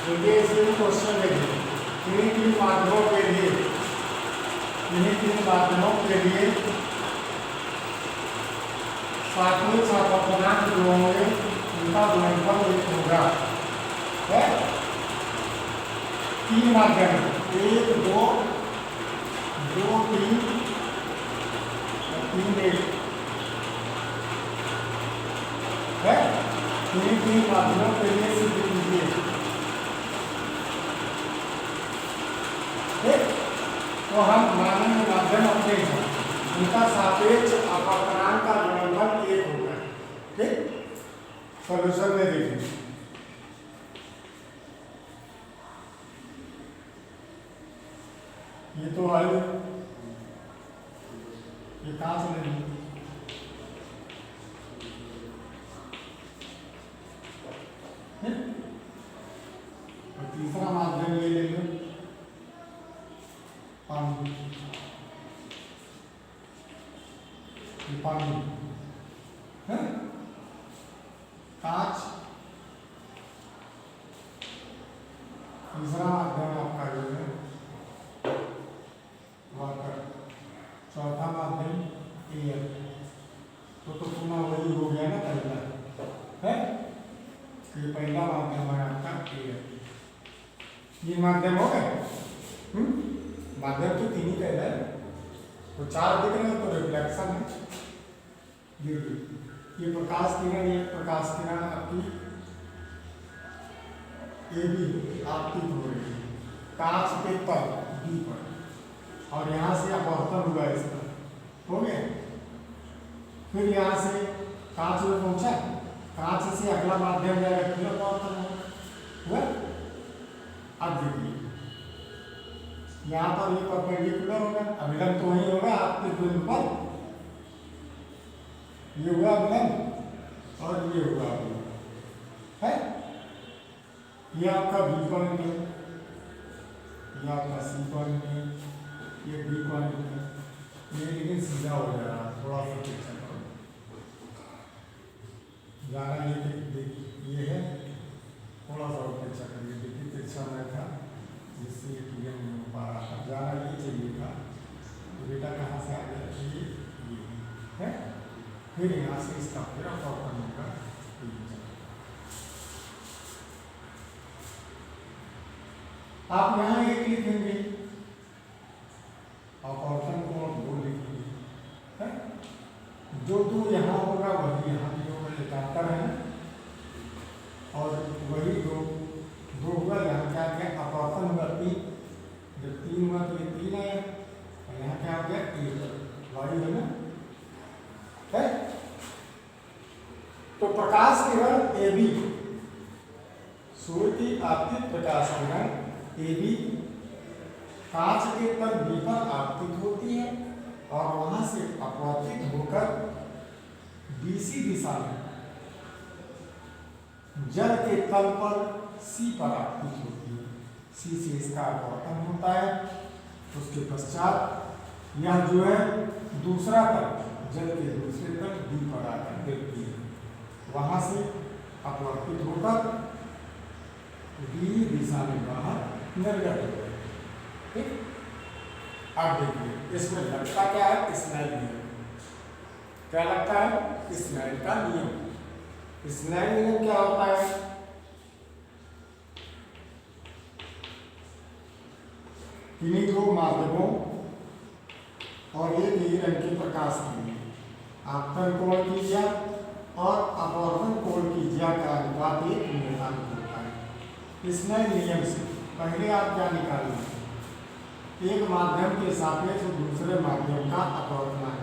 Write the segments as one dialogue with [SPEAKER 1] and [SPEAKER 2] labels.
[SPEAKER 1] देखिए इसमें क्वेश्चन देखिए, किन्हीं तीन माध्यमों के लिए सापेक्ष अपवर्तनांक जो होंगे उनका गुणनफल एक होगा। है तीन माध्यम, 1 2 3 3 1 है। तीन माध्यमों के लिए सिद्ध कीजिए। तो हम मानेंगे माध्यम अपने हैं, उनका सापेक्ष अपवर्तनांक का गुणनफल 1 होगा। ठीक, सॉल्यूशन में देखिए, ये तो हल, ये कहां से लेंगे? और तीसरा माध्यम ले लेंगे पानी, है कांच। तीसरा माध्यम आपका जो है वाटर। चौथा माध्यम एयर। तो पुनः वही हो गया ना पहला, है ये पहला माध्यम है आपका एयर। ये माध्यम हो गए। माध्यम तो तीन ही कहना है, तो 4 दिख रहे हैं तो रिफ्लेक्शन है। ये प्रकाश किरण, ये प्रकाश किरण आपकी ए बी आपकी हो रही है कांच के पर बी पर, और यहाँ से अपवर्तन हुआ इसका, हो गया। फिर यहाँ से कांच में पहुंचा, कांच से अगला माध्यम जाएगा, फिर अपवर्तन हुआ। अब देखिए यहाँ पर ये परपेंडिकुलर होगा, अभिलंब तो वही होगा आपके बिंदु पर। ये हुआ अभिलंब और ये हुआ अभिलंब, है ये आपका बी पॉइंट है, ये आपका सी पॉइंट है, ये बी पॉइंट है। ये लेकिन सीधा हो जा रहा, थोड़ा सा पीछे करो जाना, ये है, थोड़ा सा पीछे करिए। देखिए पीछा में था जिससे ये क्लियर नहीं हो पा रहा था, जाना ये चाहिए था। तो बेटा कहाँ से आ गया? ये है। फिर यहाँ से इसका फिर अपवर्तन होगा। आप यहाँ एक लिखेंगे, अपवर्तन कोण 2 लिखेंगे, है जो 2 यहाँ होगा वही यहाँ भी होगा, एकांतर है। और वही 2 हुआ, यहाँ क्या गया अपवर्तन हुआ 3, जब 3 हुआ तो ये 3 आया, और यहाँ क्या हो गया 1, वायु है ना, है। तो प्रकाश किरण ए बी, सूर्य की आपतित प्रकाश किरण ए बी कांच के पर बी पर आपतित होती है, और वहां से अपवर्तित होकर बीसी दिशा में जल के तल पर सी पर आपतित होती है। सी से इसका अपवर्तन होता है। उसके पश्चात यह जो है दूसरा तल, जल के दूसरे तल डी पर आकर गिरती है, वहां से अपवर्तित होकर डी दिशा में बाहर निर्गत हो गए। ठीक, अब देखिए इसमें लगता क्या है? स्नेल नियम। क्या लगता है? स्नेल का नियम। स्नेल नियम क्या होता है? किन्हीं 2 माध्यमों और एक ही रंग के प्रकाश के लिए आपतन कोण की ज्या और अपवर्तन कोण की ज्या का अनुपात एक निर्धारित होता है। स्नेल नियम से पहले आप क्या निकालेंगे? एक माध्यम के सापेक्ष दूसरे माध्यम का अपवर्तनांक।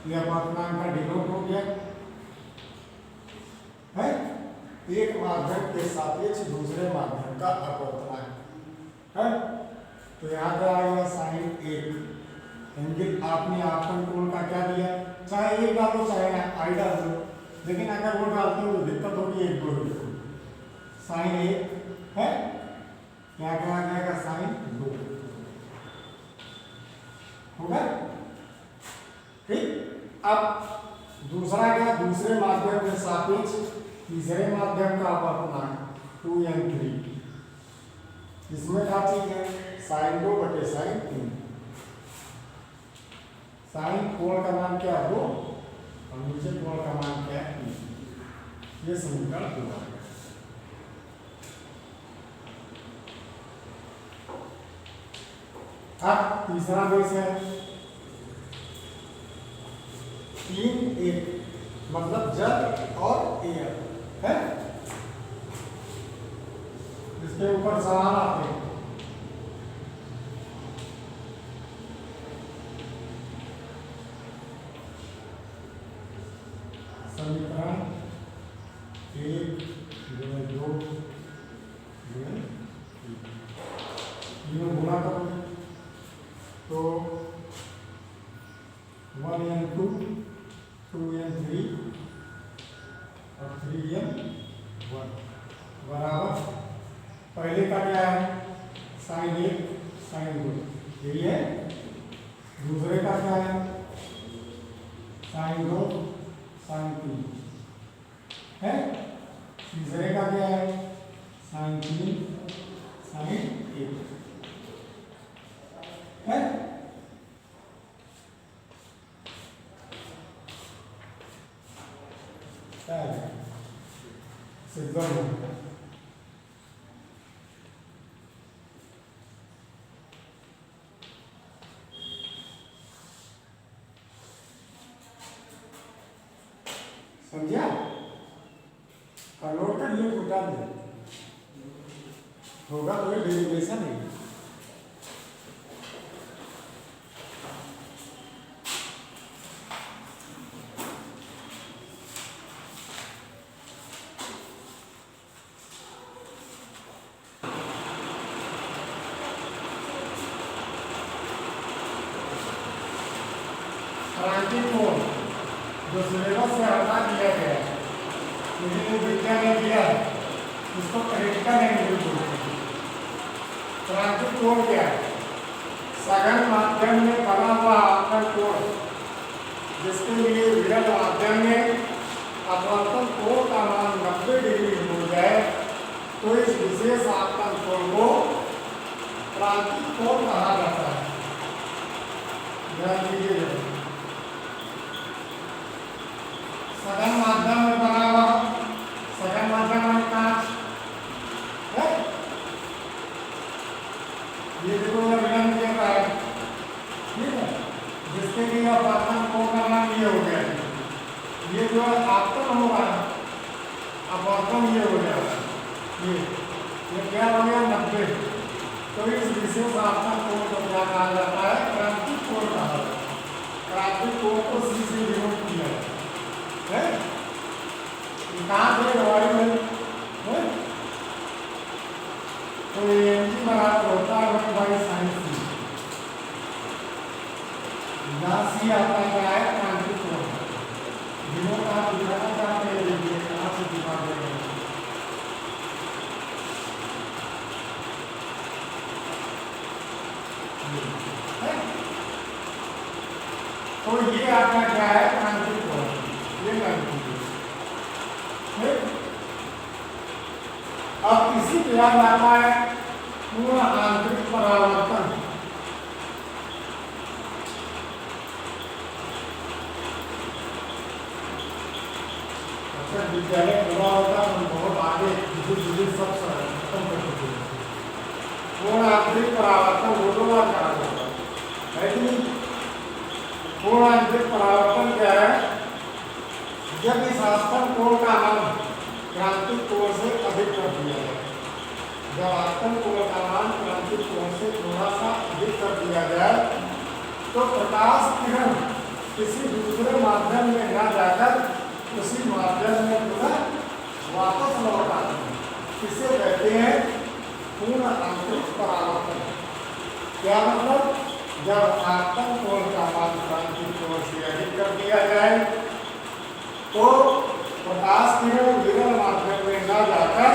[SPEAKER 1] यह अपवर्तनांक का डिनोट हो गया, है एक माध्यम के सापेक्ष दूसरे माध्यम का अपवर्तनांक, है। तो यहाँ पे आएगा sin 1। एंगल आपने आपतन कोण का क्या दिया, चाहे 1 डालो चाहे आई डाल दो, लेकिन अगर वो डालते हो तो दिक्कत होगी, 1 2 sin 1 है, क्या क्या आ जाएगा sin 2 होगा। ठीक, अब दूसरा क्या? दूसरे माध्यम के सापेक्ष तीसरे माध्यम का अपवर्तनांक। 2n3। इसमें क्या चीज है, साइन 2 बटे साइन 3। साइन कोण का मान क्या 2 और नीचे कोण का मान क्या 3। ये समीकरण 2 आ गया। अब तीसरा बेस है 3 1, मतलब जल और एयर है, इसके ऊपर सवाल आते हैं। समीकरण 1 2 गुणा करोगे तो 1n2 2n3 और 3n1 बराबर, पहले का क्या है साइन 1 साइन 2, यही है। दूसरे का क्या है साइन 2 साइन 3 है। तीसरे का क्या है साइन 3 साइन 1 है। सिद्ध समझा, कन्वर्ट कर लिए उठा दे होगा तो ये डेरिवेशन है। क्रांति कोण जो सिलेबस से हटा दिया गया है, लेकिन वो विज्ञान ने दिया है, उसको क्रिटिकल एंगल बोलते हैं। क्रांति कोण क्या है, सघन माध्यम में बना हुआ आपतन कोण, जिसके लिए विरल माध्यम में अपवर्तन कोण का मान 90 डिग्री हो जाए तो इस विशेष आपतन कोण को क्रांति कोण कहा जाता है। ध्यान दीजिए, सघन माध्यम में बना हुआ, सघन माध्यम में कांच है, ये देखो यह विलंब दे रहा है, ठीक है, जिसके लिए अपवर्तन कोण का मान ये हो गया, ये जो है आपतन होगा, अपवर्तन ये हो गया, ये क्या हो गया 90। तो इस विशेष आपतन कोण को क्या कहा जाता है, क्रांति कोण कहा जाता है। क्रांति कोण को सी से डिनोट किया है, कहाँ से रवाड़ी में है, तो ये बराबर होता है 1/sin c। यहाँ सी आता क्या है क्रांति कोण, डिनोट आप दिखाना चाहते हैं, देखिए कहाँ से दिखा देंगे। तो ये आपका क्या है क्रांति कोण, ये क्रांति। अब इसी पे याद आता है पूर्ण आंतरिक परावर्तन। अच्छा विद्यालय पूरा होता है, बहुत आगे सब खत्म कर चुके हैं। पूर्ण आंतरिक परावर्तन वो 2 बार करा जाता है कि नहीं। पूर्ण आंतरिक परावर्तन क्या है, जब इस आपतन कोण का मान क्रांतिक कोण से अधिक कर दिया जाए, जब आपतन कोण का मान क्रांतिक कोण से थोड़ा सा अधिक कर दिया जाए तो प्रकाश किरण किसी दूसरे माध्यम में न जाकर उसी माध्यम में पुनः वापस लौट आती है। इसे कहते हैं पूर्ण आंतरिक परावर्तन। क्या मतलब, जब आपतन कोण का मान क्रांतिक कोण से अधिक कर दिया जाए तो प्रकाश किरण विरल माध्यम में न जाकर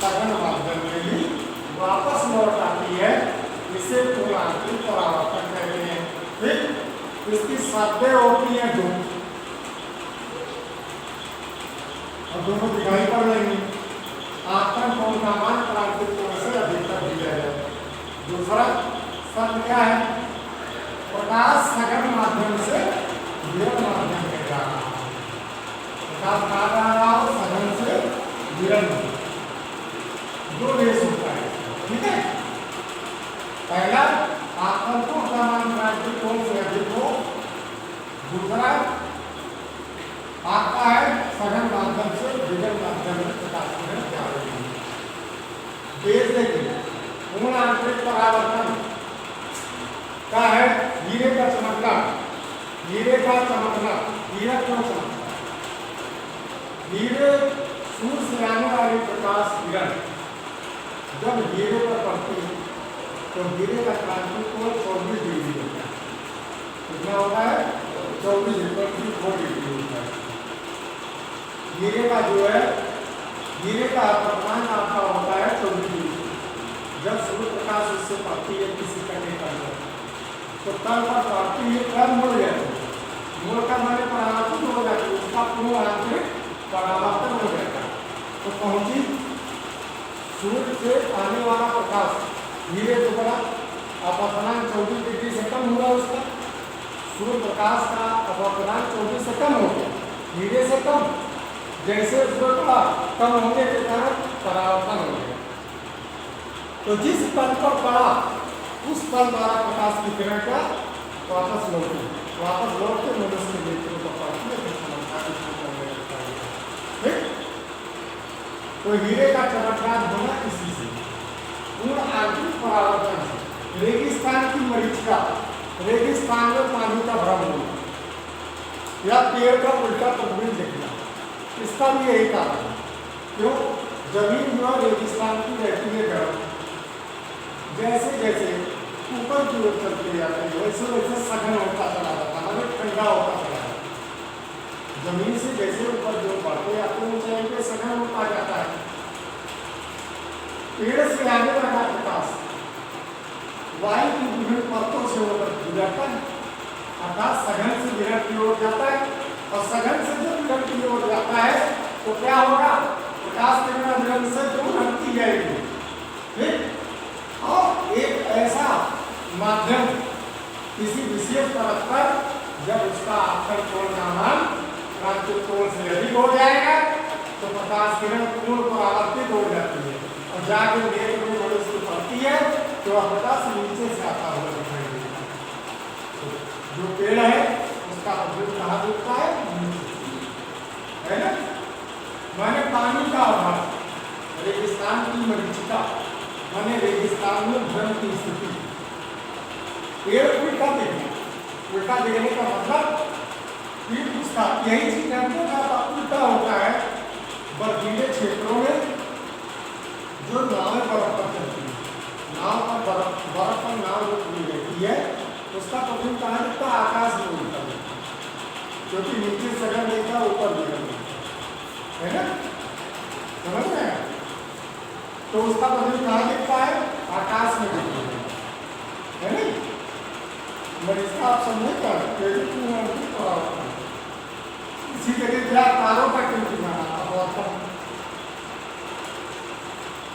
[SPEAKER 1] सघन माध्यम में ही वापस लौट आती है। इसे पूर्ण आंतरिक परावर्तन कहते हैं। ठीक, इसकी शर्तें होती हैं 2 और दोनों दिखाई पड़ रही। आपतन कोण उनका मान क्रांतिक कोण से अधिकतर दिया जाए। दूसरा शब्द क्या है? प्रकाश सघन माध्यम से विरल माध्यम में जा रहा है। प्रकाश कहाँ जा रहा हो? सघन से विरल, दो रेस होता है, ठीक है। पहला आकर्षण का मान क्रांतिक कोण से अधिक हो, दूसरा आपका है सघन माध्यम से विरल माध्यम में प्रकाश किरण जा रही है। तेज देखिए, पूर्ण आंतरिक परावर्तन क्या है? हीरे का चमकना, हीरे का चमकना, हीरा क्यों चमकता है? हीरे सूर्य से आने वाली प्रकाश किरण जब हीरे पर पड़ती है तो हीरे का क्रांतिक कोण 24 डिग्री होता है। कितना होता है? 24 डिग्री होता है। हीरे का जो है, हीरे का अपवर्तन आपका होता है 24 डिग्री। जब सूर्य प्रकाश उससे पड़ती है किसी कटे पर तो तल पर पड़ती है, तल मुड़ जाती है, मुड़ कर मैंने परावर्तन हो जाती है, उसका पूर्ण आंतरिक परावर्तन हो जाता है। तो पहुंची सूर्य से आने वाला प्रकाश हीरे टुकड़ा अपवर्तन 24 डिग्री से कम हुआ, उसका सूर्य प्रकाश का अपवर्तन 24 से कम हो गया, हीरे से कम। जैसे टुकड़ा कम होने के कारण परावर्तन हो गया, तो जिस तल पर पड़ा उस तल द्वारा प्रकाश की किरण का वापस लौट के मनुष्य के नेत्रों को पड़ती है, ठीक। तो हीरे का चमकदार होना इसी से, पूर्ण आंतरिक परावर्तन से। रेगिस्तान की मरीचिका, रेगिस्तान में पानी का भ्रम होना या पेड़ का उल्टा तस्वीर देखना, इसका भी यही कारण है। क्यों? जमीन जो रेगिस्तान की रहती है गर्म, जैसे जैसे ऊपर की ओर चलते जाते हैं वैसे वैसे सघन होता चला जाता है, मतलब ठंडा होता चला जाता है। जमीन से जैसे ऊपर जो बढ़ते जाते हैं ऊंचाई पे सघन होता जाता है। पेड़ से आने वाला प्रकाश वायु की विभिन्न परतों से होकर गुजरता है, अर्थात सघन से विरल की ओर जाता है, और सघन से जब विरल की ओर जाता है तो क्या होगा? प्रकाश किरण विरल से दूर हटती जाएगी, ठीक। और एक ऐसा माध्यम किसी विशेष परत पर जब उसका आपतन कोण का मान क्रांतिक कोण से अधिक हो जाएगा तो प्रकाश किरण पूर्ण परावर्तित हो जाती है और जाकर नेत्र में मनुष्य को पड़ती है तो वह प्रकाश नीचे से आता हुआ दिखाई देता है। तो जो पेड़ है उसका प्रतिबिंब कहाँ दिखता है ना? मैंने पानी का अभाव, रेगिस्तान की मरीचिका माने रेगिस्तान में भ्रम की स्थिति, पेड़ उल्टा देखना, उल्टा देखने का मतलब कि उसका यही चीज जानते हैं उल्टा होता है बर्फीले क्षेत्रों में जो नावें बर्फ पर चलती है, नाव पर बर्फ पर नाव रुकी रहती है, उसका प्रतिबिंब कहाँ दिखता है? आकाश में उल्टा दिखता है, क्योंकि नीचे सघन देखा ऊपर विरल है ना, समझ रहे हैं? तो उसका प्रतिबिंब कहाँ दिखता है? आकाश में दिखता है नहीं? मरीचिका आप समझे क्या? इसी जगह क्या तारों का क्यों अपवर्तन?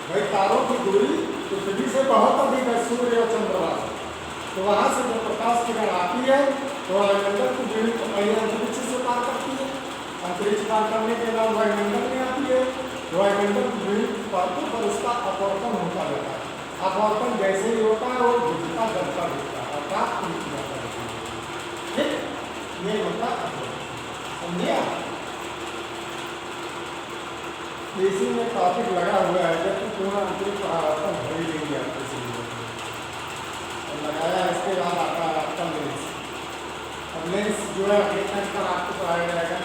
[SPEAKER 1] भाई तारों की दूरी पृथ्वी से बहुत अधिक है, सूर्य और चंद्रमा, तो वहां से जब प्रकाश किरण आती है तो वायुमंडल की दूरी अंतरिक्ष से पार करती है, अंतरिक्ष पार करने के बाद वायुमंडल में आती है, वायुमंडल की दूरी पारने पर उसका अपवर्तन होता रहता है। अपवर्तन जैसे ही होता है वो दिखता दबता दिखता है, अर्थात नीचे जाता है, ठीक। ये होता है, समझे आप? इसी में टॉपिक लगा हुआ है जब तो पूर्ण आंतरिक परावर्तन हो ही नहीं जाता, इसीलिए लगाया। इसके बाद आता है आपका लेंस। अब लेंस जो है अगले टाइम पर आपको पढ़ाया जाएगा,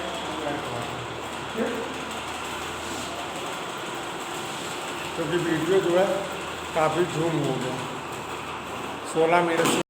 [SPEAKER 1] क्योंकि वीडियो जो है काफ़ी झूम हो गया, 16 मिनट